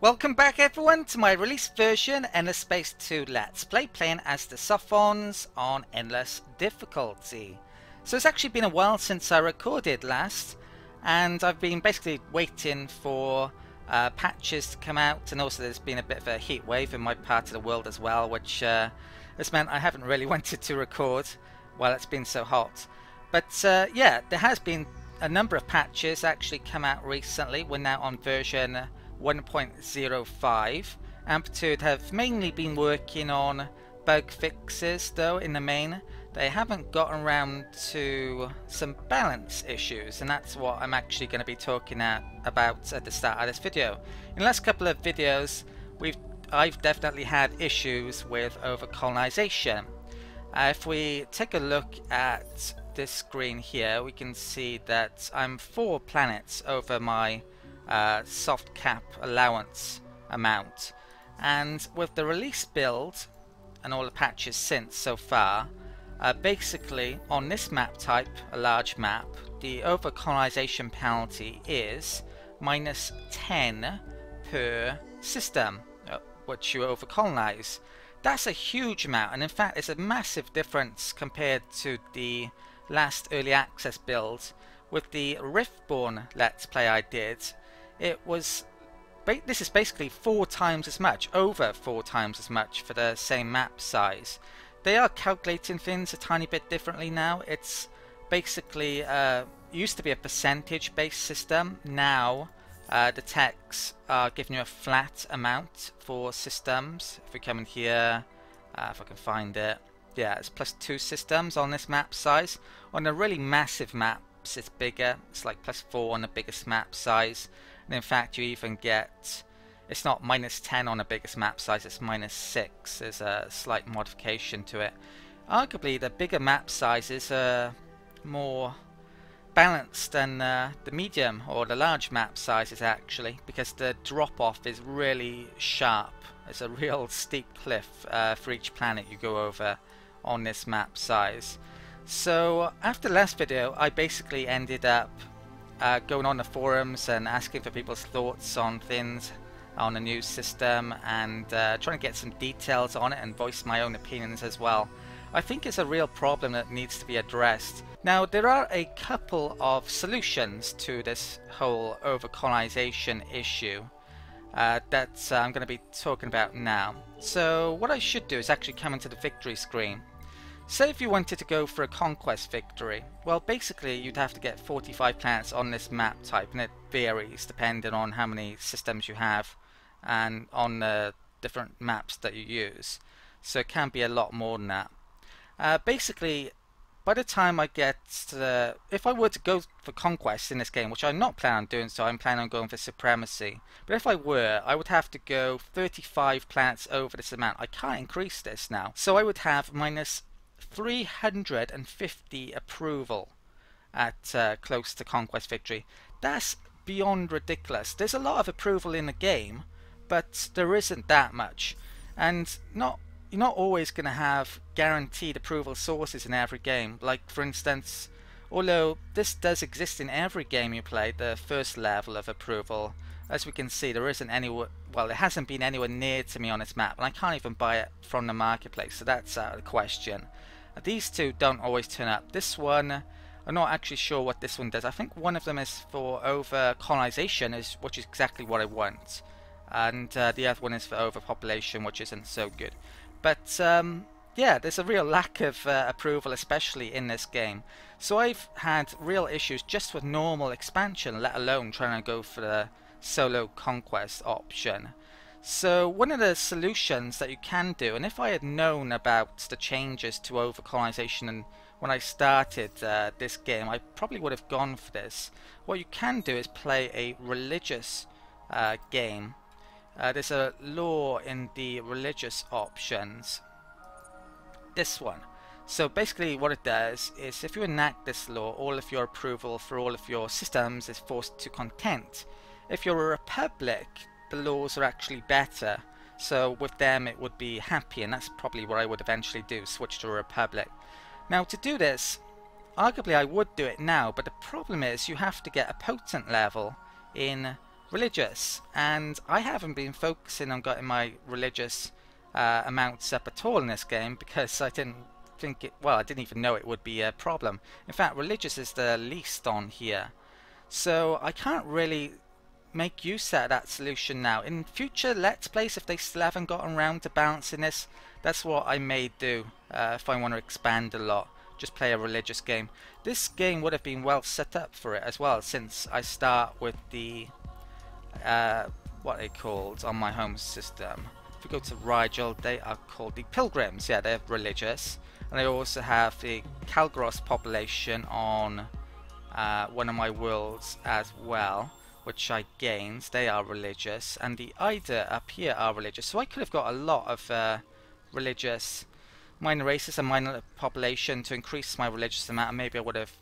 Welcome back everyone to my released version Endless Space 2 Let's Play, playing as the Sophons on Endless Difficulty. So it's actually been a while since I recorded last, and I've been basically waiting for patches to come out, and also there's been a bit of a heat wave in my part of the world as well, which has meant I haven't really wanted to record while it's been so hot. But yeah, there has been a number of patches actually come out recently. We're now on version 1.05. Amplitude have mainly been working on bug fixes though in the main. They haven't gotten around to some balance issues, and that's what I'm actually going to be talking about at the start of this video. In the last couple of videos I've definitely had issues with overcolonization. If we take a look at this screen here, we can see that I'm 4 planets over my soft cap allowance amount, and with the release build and all the patches since so far, basically on this map type, a large map, the overcolonization penalty is -10 per system which you overcolonize. That's a huge amount, and in fact it's a massive difference compared to the last early access build. With the Riftborn Let's Play I did, it was this is basically 4 times as much, over 4 times as much for the same map size. They are calculating things a tiny bit differently now. It's basically used to be a percentage based system. Now the techs are giving you a flat amount for systems. If we come in here, if I can find it, yeah, it's +2 systems on this map size. On the really massive maps it's bigger, it's like +4 on the biggest map size. And in fact you even get, it's not -10 on the biggest map size, it's -6. There's a slight modification to it. Arguably the bigger map sizes are more balanced than the medium or the large map sizes actually, because the drop off is really sharp. It's a real steep cliff for each planet you go over on this map size. So after the last video I basically ended up going on the forums and asking for people's thoughts on things on the new system, and trying to get some details on it and voice my own opinions as well. I think it's a real problem that needs to be addressed. Now there are a couple of solutions to this whole overcolonization issue that I'm going to be talking about now. So what I should do is actually come into the victory screen. Say if you wanted to go for a conquest victory, well basically you'd have to get 45 planets on this map type, and it varies depending on how many systems you have and on the different maps that you use. So it can be a lot more than that. Basically by the time I get to if I were to go for conquest in this game, which I'm not planning on doing, so I'm planning on going for supremacy, but if I were, I would have to go 35 planets over this amount. I can't increase this now, so I would have -350 approval at close to conquest victory. That's beyond ridiculous. There's a lot of approval in the game, but there isn't that much, and you're not always going to have guaranteed approval sources in every game. Like for instance, although this does exist in every game you play, the first level of approval, as we can see, there isn't anywhere, well, it hasn't been anywhere near to me on this map, and I can't even buy it from the marketplace, so that's out of the question. These two don't always turn up. This one, I'm not actually sure what this one does. I think one of them is for overcolonization, which is exactly what I want, and the other one is for overpopulation, which isn't so good. But yeah, there's a real lack of approval, especially in this game. So I've had real issues just with normal expansion, let alone trying to go for the solo conquest option. So one of the solutions that you can do, and if I had known about the changes to overcolonization and when I started this game, I probably would have gone for this. What you can do is play a religious game. There's a law in the religious options, this one. So basically what it does is if you enact this law, all of your approval for all of your systems is forced to content. If you're a republic, the laws are actually better, so with them it would be happy, and that's probably what I would eventually do, switch to a republic. Now to do this, arguably I would do it now, but the problem is you have to get a potent level in religious, and I haven't been focusing on getting my religious amounts up at all in this game because I didn't think it, well, I didn't even know it would be a problem. In fact, religious is the least on here, so I can't really make use out of that solution now. In future Let's Plays, if they still haven't gotten around to balancing this, that's what I may do if I want to expand a lot. Just play a religious game. This game would have been well set up for it as well, since I start with the what they called on my home system. If we go to Rigel, they are called the Pilgrims. Yeah, they're religious. And I also have the Kalgros population on one of my worlds as well, which I gained. They are religious. And the Ida up here are religious. So I could have got a lot of religious minor races and minor population to increase my religious amount, and maybe I would have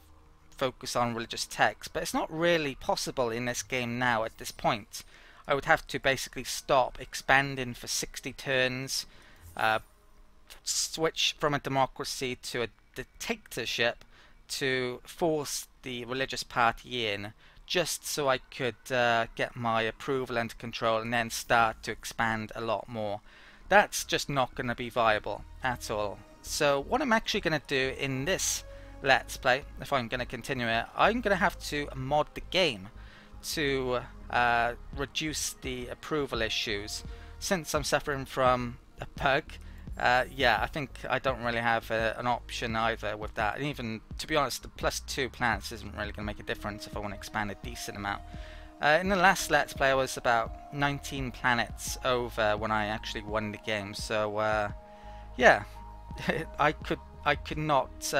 focused on religious texts, but it's not really possible in this game now at this point. I would have to basically stop expanding for 60 turns, switch from a democracy to a dictatorship to force the religious party in, just so I could get my approval under control and then start to expand a lot more. That's just not going to be viable at all. So what I'm actually going to do in this Let's Play, if I'm going to continue it, I'm going to have to mod the game to reduce the approval issues. Since I'm suffering from a bug, yeah, I think I don't really have an option either with that. And even, to be honest, the +2 planets isn't really going to make a difference if I want to expand a decent amount. In the last Let's Play I was about 19 planets over when I actually won the game, so yeah, I could not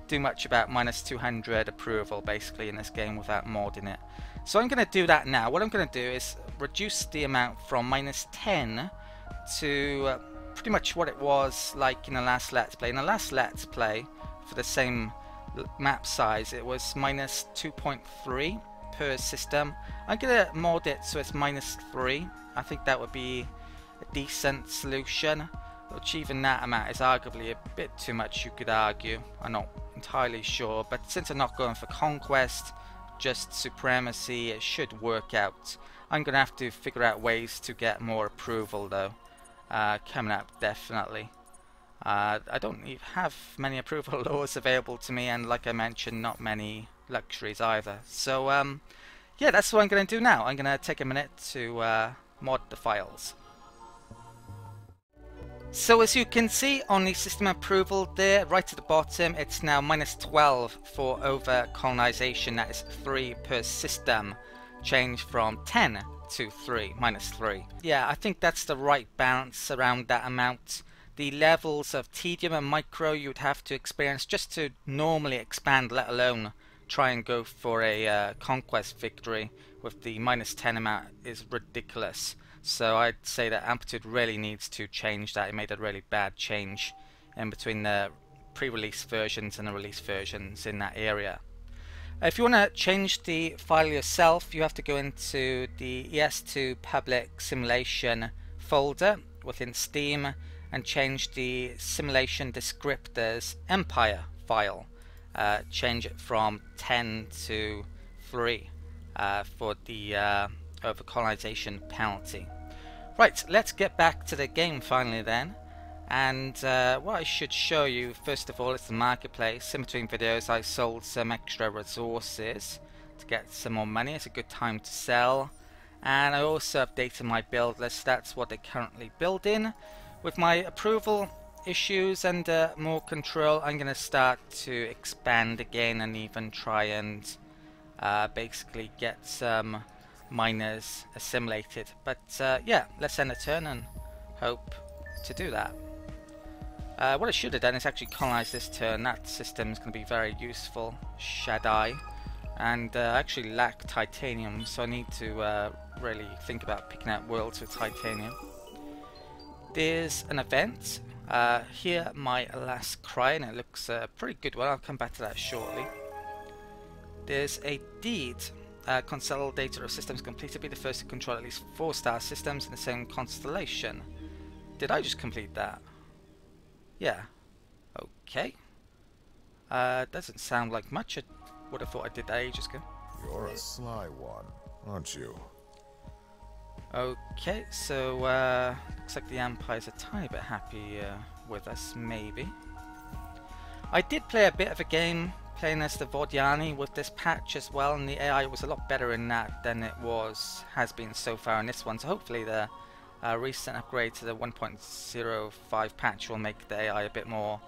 do much about -200 approval basically in this game without modding it. So I'm going to do that now. What I'm going to do is reduce the amount from -10 to pretty much what it was like in the last Let's Play. In the last Let's Play, for the same map size, it was -2.3 per system. I'm going to mod it so it's -3. I think that would be a decent solution, which even that amount is arguably a bit too much, you could argue. I'm not entirely sure, but since I'm not going for conquest, just supremacy, it should work out. I'm going to have to figure out ways to get more approval though, coming up definitely. I don't even have many approval laws available to me, and like I mentioned, not many luxuries either. So yeah, that's what I'm going to do now. I'm going to take a minute to mod the files. So as you can see on the system approval there, right at the bottom, it's now -12 for over colonization. That is 3 per system, changed from 10 to 3, -3. Yeah, I think that's the right balance around that amount. The levels of tedium and micro you would have to experience just to normally expand, let alone try and go for a conquest victory with the -10 amount, is ridiculous. So I'd say that Amplitude really needs to change that. It made a really bad change in between the pre-release versions and the release versions in that area. If you want to change the file yourself, you have to go into the ES2 public simulation folder within Steam and change the simulation descriptors empire file. Change it from 10 to 3 for the overcolonization penalty. Right, let's get back to the game finally then. And what I should show you first of all is the marketplace. In between videos I sold some extra resources to get some more money. It's a good time to sell. And I also updated my build list. That's what they're currently building. With my approval issues and more control, I'm going to start to expand again and even try and basically get some miners assimilated. But yeah, let's end the turn and hope to do that. What I should have done is actually colonize this turn. That system is going to be very useful. Shaddai. And I actually lack titanium, so I need to really think about picking out worlds with titanium. There's an event. Here, my last cry, and it looks a pretty good one. I'll come back to that shortly. There's a deed. Consolidator of systems completed. Be the first to control at least 4-star systems in the same constellation. Did I just complete that? Yeah. Okay. Doesn't sound like much. I would have thought I did that ages ago. You're a sly one, aren't you? Okay, so looks like the Empire's a tiny bit happy with us, maybe. I did play a bit of a game playing as the Vodjani with this patch as well, and the AI was a lot better in that than it has been so far in this one. So hopefully the recent upgrade to the 1.05 patch will make the AI a bit more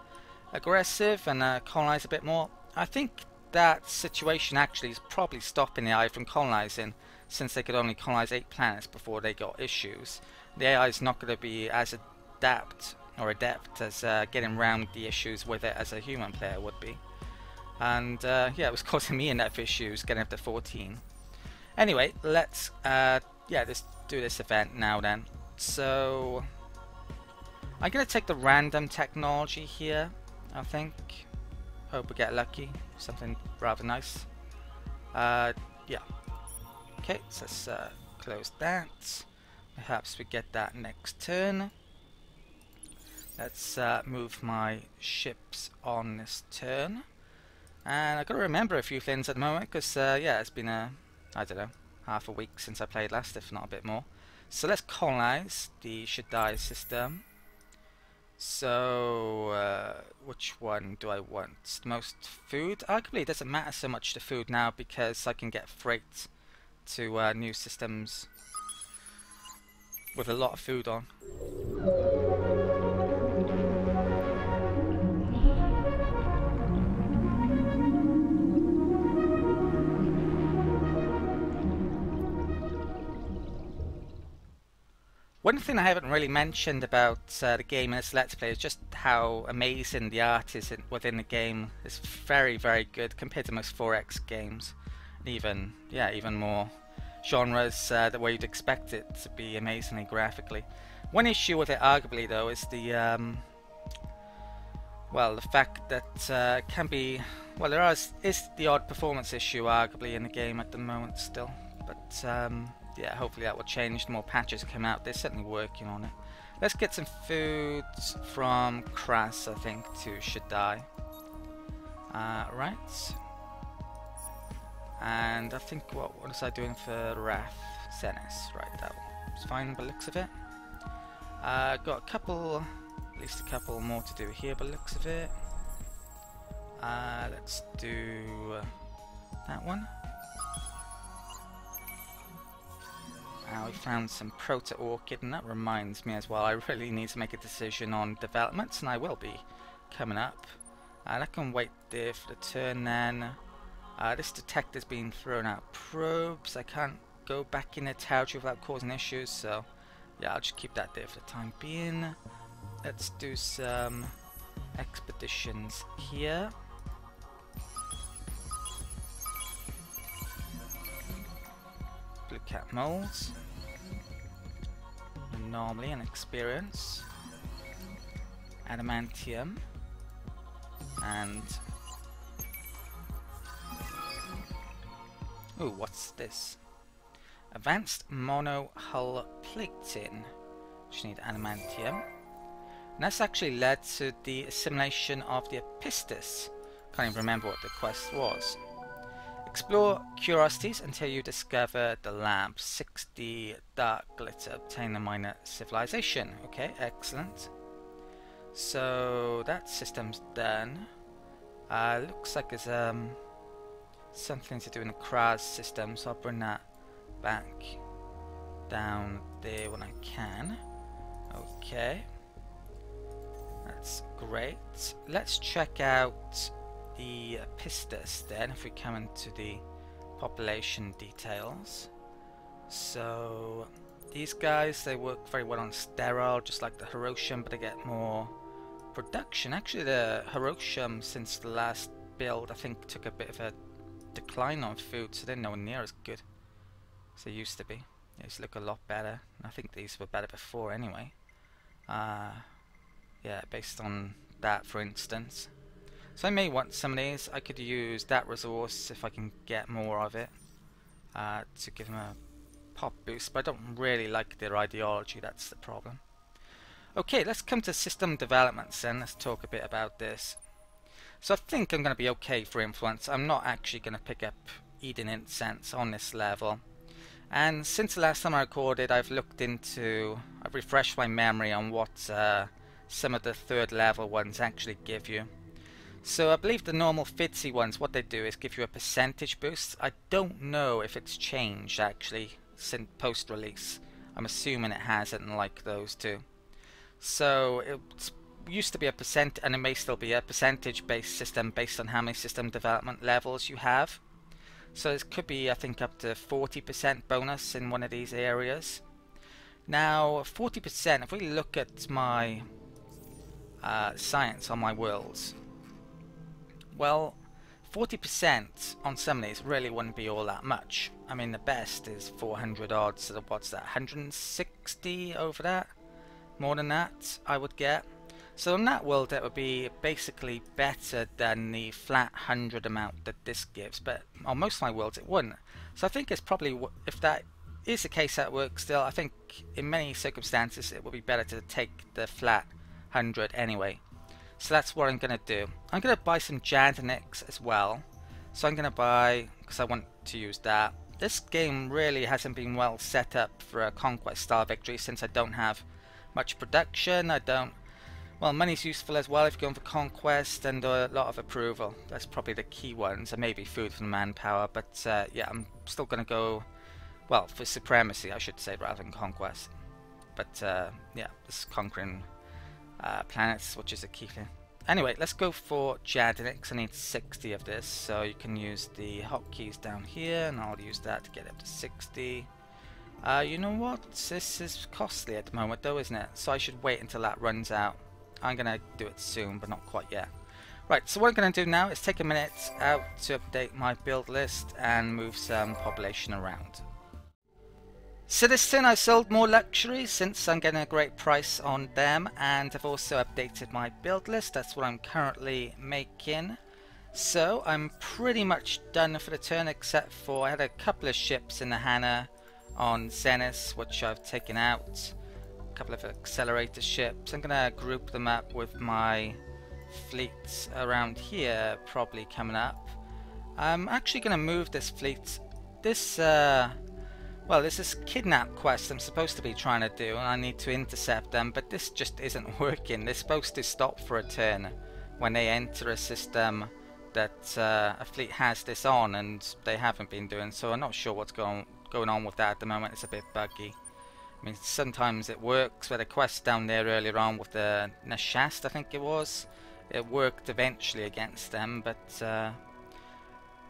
aggressive and colonize a bit more. I think that situation actually is probably stopping the AI from colonizing, since they could only colonize 8 planets before they got issues. The AI is not going to be as adept as getting around the issues with it as a human player would be. And yeah, it was causing me enough issues getting up to 14. Anyway, let's just do this event now then. So I'm going to take the random technology here, I think. Hope we get lucky. Something rather nice. Yeah. Okay, so let's close that. Perhaps we get that next turn. Let's move my ships on this turn. And I've got to remember a few things at the moment, because yeah, it's been I don't know, half a week since I played last, if not a bit more. So let's colonize the Shaddai system. So which one do I want? The most food? Arguably it doesn't matter so much the food now, because I can get freight to new systems with a lot of food on. One thing I haven't really mentioned about the game in this Let's Play is just how amazing the art is within the game. It's very, very good compared to most 4X games. Even more genres the way you'd expect it to be amazingly graphically. One issue with it, arguably, though, is the fact that can be, well, there is the odd performance issue, arguably, in the game at the moment still, but yeah, hopefully that will change. The more patches come out, they're certainly working on it. Let's get some food from Kras, I think, to Shaddai. Right. And I think, what was I doing for Wrath? Zenis, right, that was fine by the looks of it. Got at least a couple more to do here by the looks of it. Let's do that one. We found some Proto-Orchid, and that reminds me as well, I really need to make a decision on developments, and I will be coming up. That can wait there for the turn then. This detector's been thrown out probes. I can't go back in the territory without causing issues, so yeah, I'll just keep that there for the time being. Let's do some expeditions here. Blue cat moles. Anomaly and experience. Adamantium. And ooh, what's this? Advanced mono hull plating. Just need adamantium. And that's actually led to the assimilation of the Epistis. Can't even remember what the quest was. Explore curiosities until you discover the lamp. 60 dark glitter. Obtain a minor civilization. Okay, excellent. So that system's done. Looks like there's something to do in the Kras system, so I'll bring that back down there when I can. Okay, that's great. Let's check out the Pistis then, if we come into the population details. So these guys, they work very well on sterile, just like the Hiroshima, but they get more production. Actually, the Hiroshima, since the last build, I think took a bit of a decline on food, so they're nowhere near as good as they used to be. They used to look a lot better, and I think these were better before anyway. Yeah, based on that, for instance. So I may want some of these. I could use that resource if I can get more of it to give them a pop boost, but I don't really like their ideology, that's the problem. Okay, let's come to system developments then. Let's talk a bit about this. So I think I'm going to be okay for influence. I'm not actually going to pick up Eden Incense on this level. And since the last time I recorded, I've refreshed my memory on what some of the third level ones actually give you. So I believe the normal FIDSy ones, what they do is give you a percentage boost. I don't know if it's changed actually since post-release. I'm assuming it hasn't, like those two. So it used to be a percent, and it may still be a percentage-based system based on how many system development levels you have. So it could be, I think, up to 40% bonus in one of these areas. Now, 40%, if we look at my science on my worlds, well, 40% on some of these really wouldn't be all that much. I mean, the best is 400 odds, so what's that, 160 over that? More than that, I would get. So in that world, it would be basically better than the flat 100 amount that this gives, but on most of my worlds it wouldn't. So I think it's probably, if that is the case at work still, I think in many circumstances it would be better to take the flat 100 anyway. So that's what I'm going to do. I'm going to buy some Jadinics as well. So I'm going to buy, because I want to use that. This game really hasn't been well set up for a conquest style victory since I don't have much production. Well, money's useful as well if you're going for conquest, and a lot of approval. That's probably the key ones, and maybe food for the manpower, but yeah, I'm still going to go, well, for supremacy I should say, rather than conquest. But yeah, this is conquering planets, which is a key thing. Anyway, let's go for Jadinics. I need 60 of this, so you can use the hotkeys down here, and I'll use that to get up to 60. You know what? This is costly at the moment though, isn't it? So I should wait until that runs out. I'm going to do it soon, but not quite yet. Right, so what I'm going to do now is take a minute out to update my build list and move some population around. So this turn I sold more luxuries since I'm getting a great price on them, and I've also updated my build list. That's what I'm currently making. So I'm pretty much done for the turn, except for I had a couple of ships in the Hannah on Zenith, which I've taken out. A couple of accelerator ships. I'm going to group them up with my fleets around here, probably coming up. I'm actually going to move this fleet. Well, there's this kidnap quest I'm supposed to be trying to do, and I need to intercept them, but this just isn't working. They're supposed to stop for a turn when they enter a system that a fleet has this on, and they haven't been doing, so I'm not sure what's going on with that at the moment. It's a bit buggy. I mean, sometimes it works. With a quest down there earlier on with the Nashast, I think it was. It worked eventually against them, but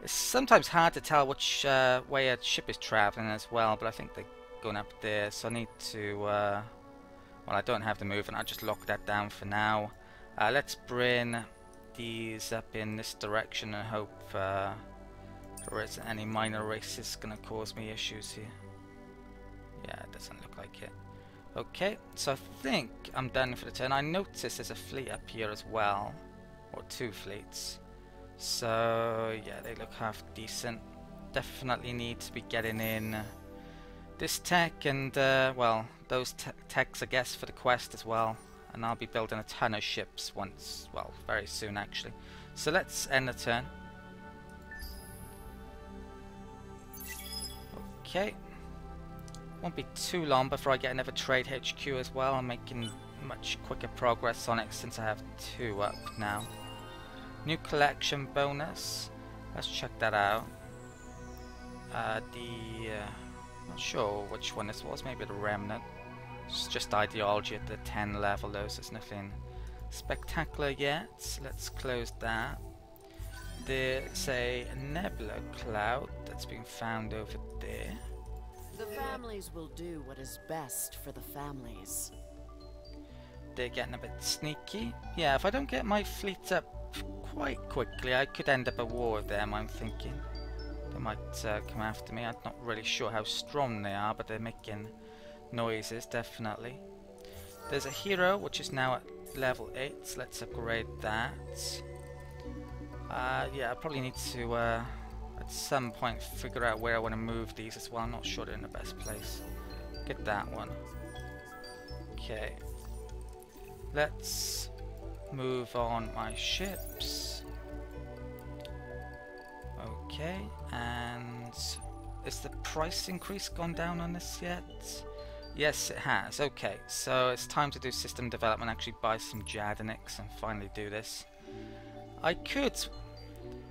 it's sometimes hard to tell which way a ship is traveling as well. But I think they're going up there, so I need to. Well, I don't have the movement. I'll just lock that down for now. Let's bring these up in this direction and hope there isn't any minor races going to cause me issues here. Yeah, it doesn't look like it. Okay, so I think I'm done for the turn. I notice there's a fleet up here as well, or two fleets. So yeah, they look half decent. Definitely need to be getting in this tech and well, those techs I guess for the quest as well. And I'll be building a ton of ships once, well, very soon actually. So let's end the turn. Okay. Won't be too long before I get another trade HQ as well. I'm making much quicker progress on it since I have 2 up now. New collection bonus. Let's check that out. Not sure which one this was. Maybe the Remnant. It's just ideology at the 10 level though, so it's nothing spectacular yet. Let's close that. There's a nebula cloud that's been found over there. The families will do what is best for the families. They're getting a bit sneaky. Yeah, if I don't get my fleet up quite quickly, I could end up a war with them, I'm thinking. They might come after me. I'm not really sure how strong they are, but they're making noises, definitely. There's a hero, which is now at level 8. So let's upgrade that. Yeah, I probably need to... at some point figure out where I want to move these as well. I'm not sure they're in the best place. Get that one. Okay. Let's move on my ships. Okay, and is the price increase gone down on this yet? Yes, it has. Okay, so it's time to do system development, actually buy some Jadinics and finally do this. I could...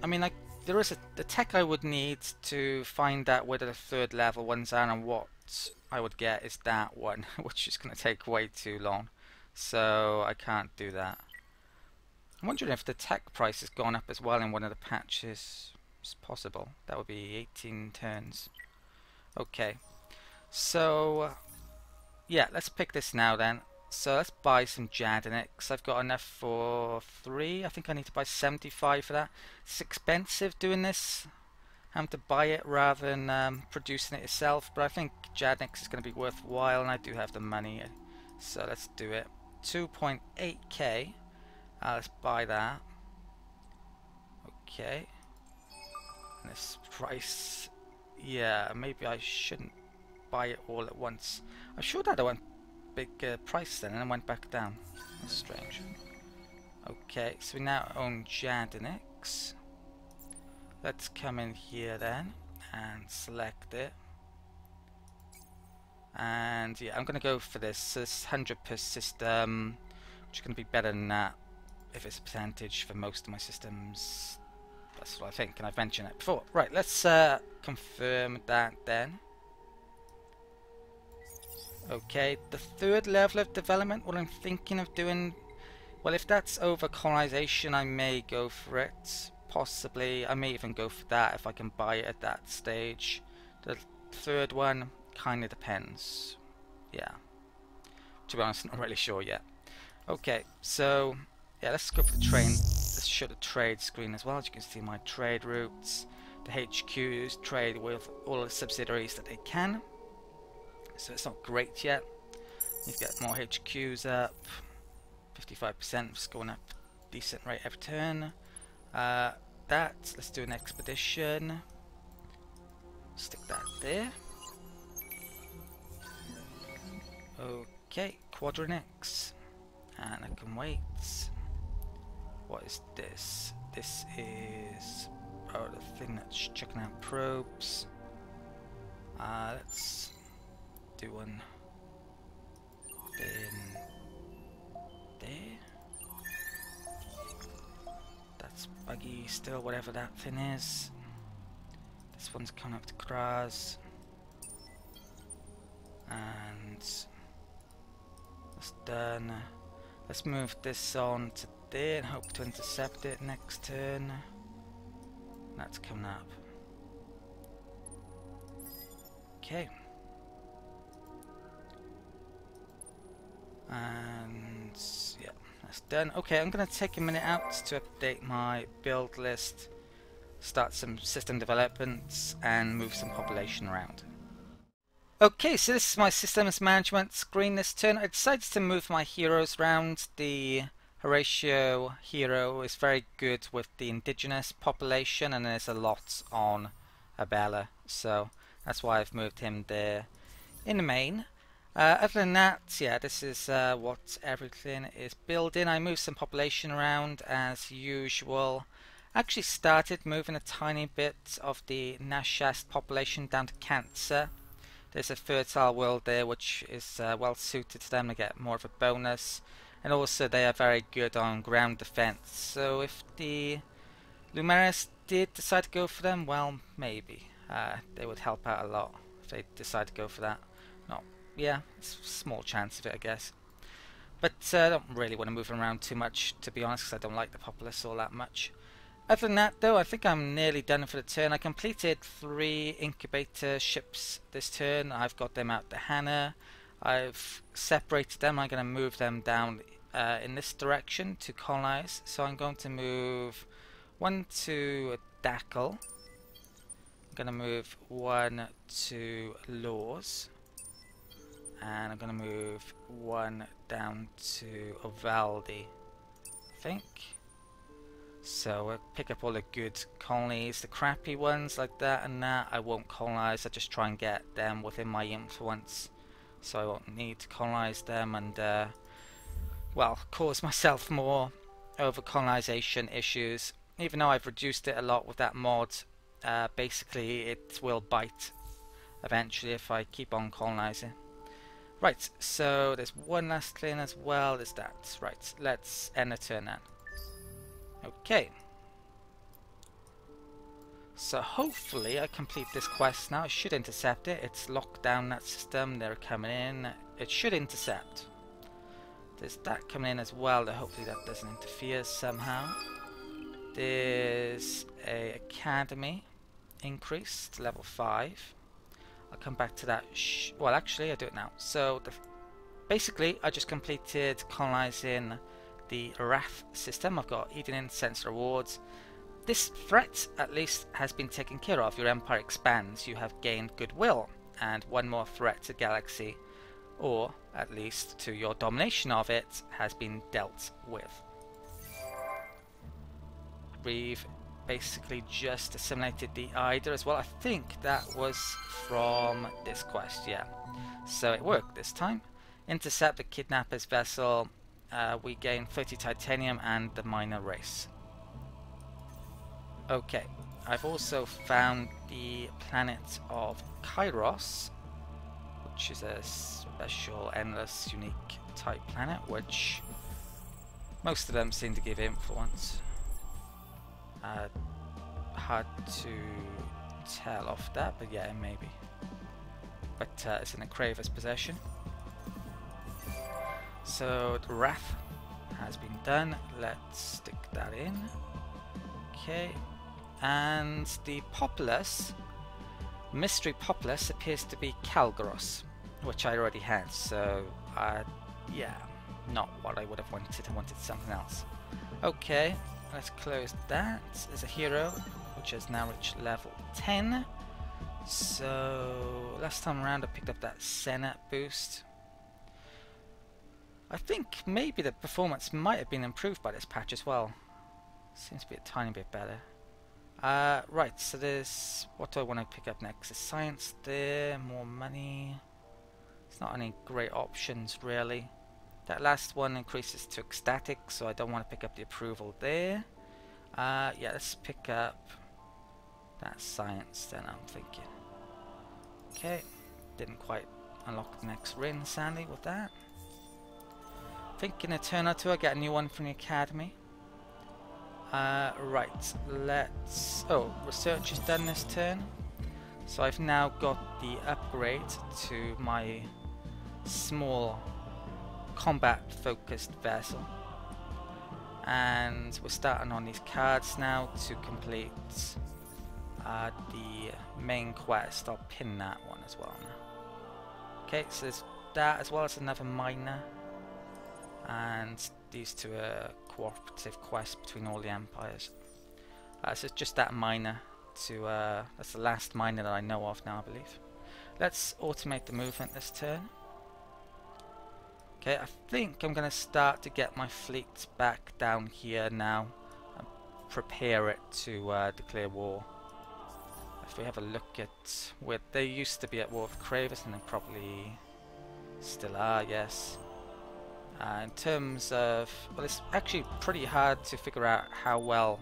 I mean, there is the tech I would need to find out whether the third level ones are, and what I would get is that one, which is going to take way too long. So I can't do that. I'm wondering if the tech price has gone up as well in one of the patches. It's possible. That would be 18 turns. Okay. So, yeah, let's pick this now then. So let's buy some Jadinics. I've got enough for 3. I think I need to buy 75 for that. It's expensive doing this. Having to buy it rather than producing it yourself. But I think Jadinics is going to be worthwhile, and I do have the money. So let's do it. 2.8k. Let's buy that. Okay. And this price, yeah, maybe I shouldn't buy it all at once. I'm sure that I went big price then and then went back down. That's strange. Okay, so we now own Jadinics. Let's come in here then and select it. And yeah, I'm going to go for this. So this 100 per system, which is going to be better than that if it's a percentage for most of my systems. That's what I think, and I've mentioned it before. Right, let's confirm that then. Okay, the third level of development, what I'm thinking of doing, well, if that's over colonization, I may go for it. Possibly, I may even go for that if I can buy it at that stage. The third one kind of depends. Yeah, to be honest, not really sure yet. Okay, so yeah, let's go for the train. Let's show the trade screen as well. As you can see, my trade routes, the HQs trade with all the subsidiaries that they can. So it's not great yet. Need to get more HQs up. 55%, just going up decent rate every turn. Let's do an expedition. Stick that there. Okay, Quadrinix. And I can wait. What is this? This is the thing that's checking out probes. Let's do one in there. That's buggy still, whatever that thing is. This one's coming up to Kraz. And that's done. Let's move this on to there and hope to intercept it next turn. That's coming up. Okay. And yeah, that's done. Okay, I'm going to take a minute out to update my build list, start some system developments, and move some population around. Okay, so this is my systems management screen this turn. I decided to move my heroes around. The Horatio hero is very good with the indigenous population, and there's a lot on Abella, so that's why I've moved him there in the main. Other than that, yeah, this is what everything is building. I moved some population around as usual. Actually started moving a tiny bit of the Nashast population down to Cancer. There's a fertile world there which is well suited to them to get more of a bonus, and also they are very good on ground defense, so if the Lumeris did decide to go for them, well, maybe they would help out a lot if they decide to go for that. No, yeah, it's a small chance of it, I guess. But I don't really want to move them around too much, to be honest, because I don't like the populace all that much. Other than that, though, I think I'm nearly done for the turn. I completed 3 incubator ships this turn. I've got them out to Hannah. I've separated them. I'm going to move them down in this direction to colonize. So I'm going to move 1 to Dackle. I'm going to move 1 to Laws. And I'm going to move 1 down to Ovaldi, I think. So we'll pick up all the good colonies. The crappy ones like that and that I won't colonize. I just try and get them within my influence, so I won't need to colonize them and well, cause myself more over colonization issues. Even though I've reduced it a lot with that mod, basically it will bite eventually if I keep on colonizing. Right, so there's one last clean as well, there's that. Right, let's end the turn then. Okay. So hopefully I complete this quest now. I should intercept it. It's locked down, that system. They're coming in. It should intercept. There's that coming in as well. Hopefully that doesn't interfere somehow. There's a academy increase to level 5. I'll come back to that. Well, actually, I do it now. So basically, I just completed colonizing the Wrath system. I've got Eden Incense rewards. This threat, at least, has been taken care of. Your empire expands, you have gained goodwill, and one more threat to Galaxy, or at least to your domination of it, has been dealt with. We've basically just assimilated the Ida as well. I think that was from this quest, yeah. So it worked this time. Intercept the kidnapper's vessel. We gain 30 titanium and the minor race. Okay, I've also found the planet of Kairos, which is a special, endless, unique type planet, which most of them seem to give influence. Hard to tell off that, but yeah, maybe. But it's in the Craver's possession. So the Wrath has been done. Let's stick that in. Okay. And the populace, mystery populace, appears to be Kalgaros, which I already had, so yeah, not what I would have wanted. I wanted something else. Okay, let's close that. There's a hero, which has now reached level 10. So last time around I picked up that Senate boost. I think maybe the performance might have been improved by this patch as well. Seems to be a tiny bit better. Right, so there's... what do I want to pick up next? There's science there, more money. It's not any great options really. That last one increases to ecstatic, so I don't want to pick up the approval there. Yeah, let's pick up that science then, I'm thinking. Okay, didn't quite unlock the next ring, sadly, with that. I think in a turn or two I get a new one from the academy. Right, let's... oh, research is done this turn. So I've now got the upgrade to my small combat focused vessel. And we're starting on these cards now to complete the main quest. I'll pin that one as well now. Okay, so there's that as well as another miner. And these two are cooperative quests between all the empires. So it's just that miner to that's the last miner that I know of now, I believe. Let's automate the movement this turn. Okay, I think I'm going to start to get my fleet back down here now and prepare it to declare war. If we have a look at where they used to be at war with Cravers, and they probably still are, yes. In terms of, well, it's actually pretty hard to figure out how well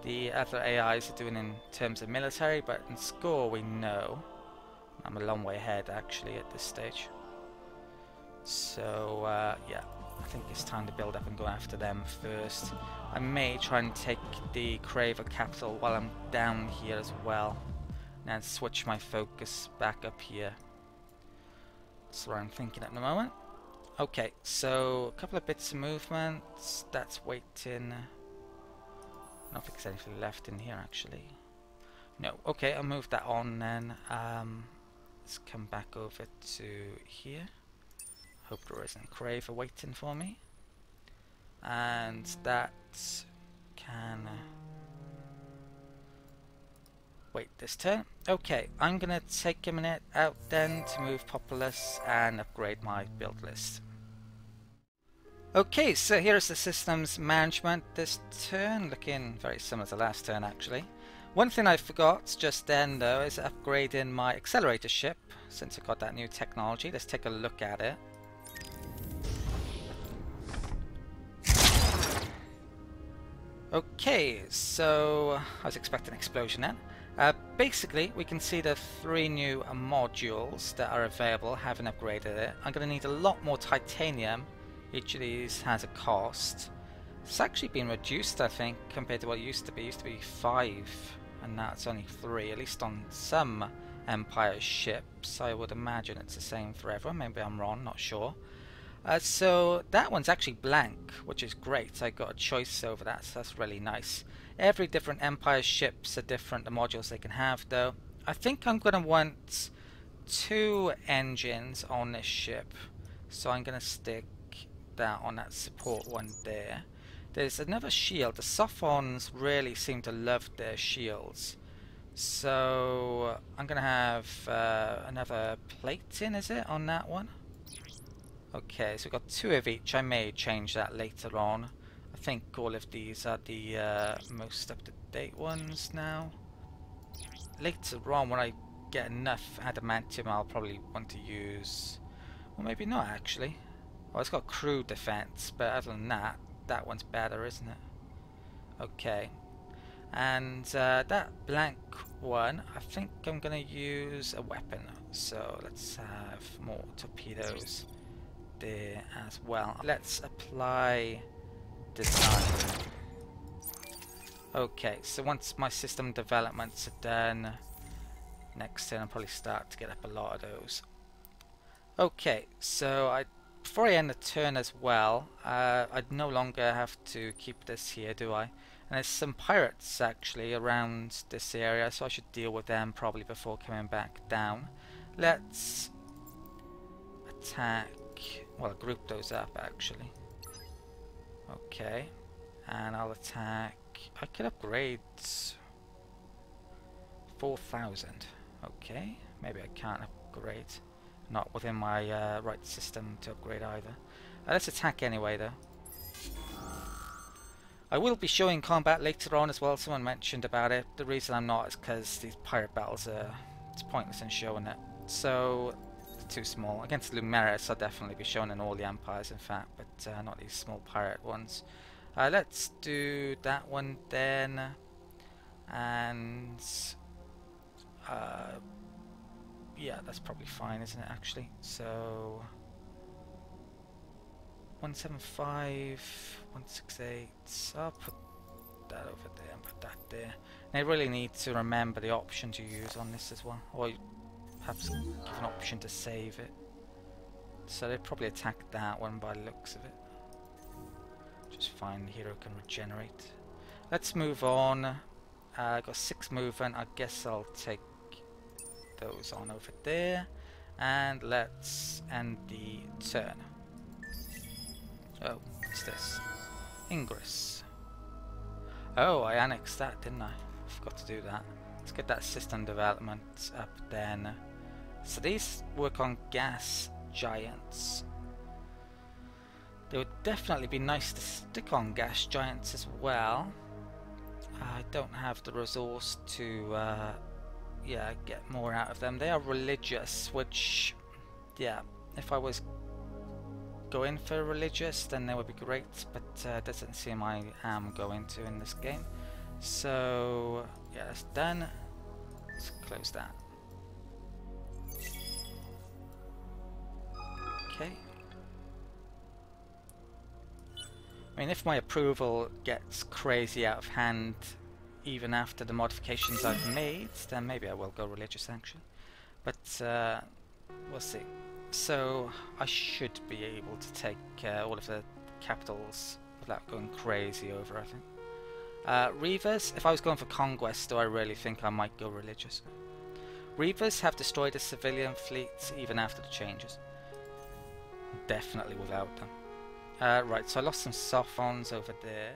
the other AIs are doing in terms of military, but in score we know. I'm a long way ahead actually at this stage. So yeah, I think it's time to build up and go after them first. I may try and take the Craver capital while I'm down here as well, and then switch my focus back up here. That's what I'm thinking at the moment. Okay, so a couple of bits of movement. That's waiting. I don't think there's anything left in here actually. No. Okay, I'll move that on then. Let's come back over to here. Hope there isn't Craver waiting for me. And that can wait this turn. Okay, I'm gonna take a minute out then to move Populous and upgrade my build list. Okay, so here's the systems management this turn, looking very similar to last turn actually. One thing I forgot just then though is upgrading my accelerator ship, since I got that new technology. Let's take a look at it. Okay, so I was expecting an explosion then. Basically, we can see the 3 new modules that are available, haven't upgraded it. I'm going to need a lot more titanium. Each of these has a cost. It's actually been reduced, I think, compared to what it used to be. It used to be 5, and now it's only 3, at least on some Empire ships. I would imagine it's the same for everyone. Maybe I'm wrong, not sure. So that one's actually blank, which is great. I got a choice over that, so that's really nice. Every different Empire ships are different, the modules they can have though. I think I'm going to want 2 engines on this ship, so I'm going to stick that on that support one there. There's another shield. The Sophons really seem to love their shields, so I'm going to have another plate in, is it, on that one? Okay, so we've got 2 of each. I may change that later on. I think all of these are the most up-to-date ones now. Later on, when I get enough adamantium, I'll probably want to use... Well, maybe not, actually. Well, it's got crew defense, but other than that, that one's better, isn't it? Okay. And that blank one, I think I'm going to use a weapon. So let's have more torpedoes there as well. Let's apply design. Okay, so once my system developments are done, next turn I'll probably start to get up a lot of those. Okay, so before I end the turn as well, I'd no longer have to keep this here, do I? And there's some pirates actually around this area, so I should deal with them probably before coming back down. Let's attack, well, group those up actually. Okay, and I'll attack, I could upgrade 4,000. Okay, maybe I can't upgrade. Not within my right system to upgrade either. Let's attack anyway though. I will be showing combat later on as well. Someone mentioned about it. The reason I'm not is because these pirate battles are, it's pointless in showing it. So, too small. Against Lumeris I'll definitely be showing in all the empires in fact, but not these small pirate ones. Let's do that one then. And yeah, that's probably fine, isn't it, actually? So 175, 168, I'll put that over there and put that there. And I really need to remember the option to use on this as well, or perhaps give an option to save it. So they probably attack that one by the looks of it. Just fine, the hero can regenerate. Let's move on. Got 6 movement, I guess I'll take those on over there, and let's end the turn. Oh, what's this? Ingress. Oh, I annexed that, didn't I? Forgot to do that. Let's get that system development up then. So these work on gas giants. They would definitely be nice to stick on gas giants as well. I don't have the resource to yeah, get more out of them. They are religious, which, yeah, if I was going for religious, then they would be great, but it doesn't seem I am going to in this game. So, yeah, that's done. Let's close that. Okay. I mean, if my approval gets crazy out of hand even after the modifications I've made, then maybe I will go religious actually. But we'll see. So I should be able to take all of the capitals without going crazy over, I think. Reavers, if I was going for conquest, though, I really think I might go religious. Reavers have destroyed a civilian fleet even after the changes. Definitely without them. Right, so I lost some Sophons over there.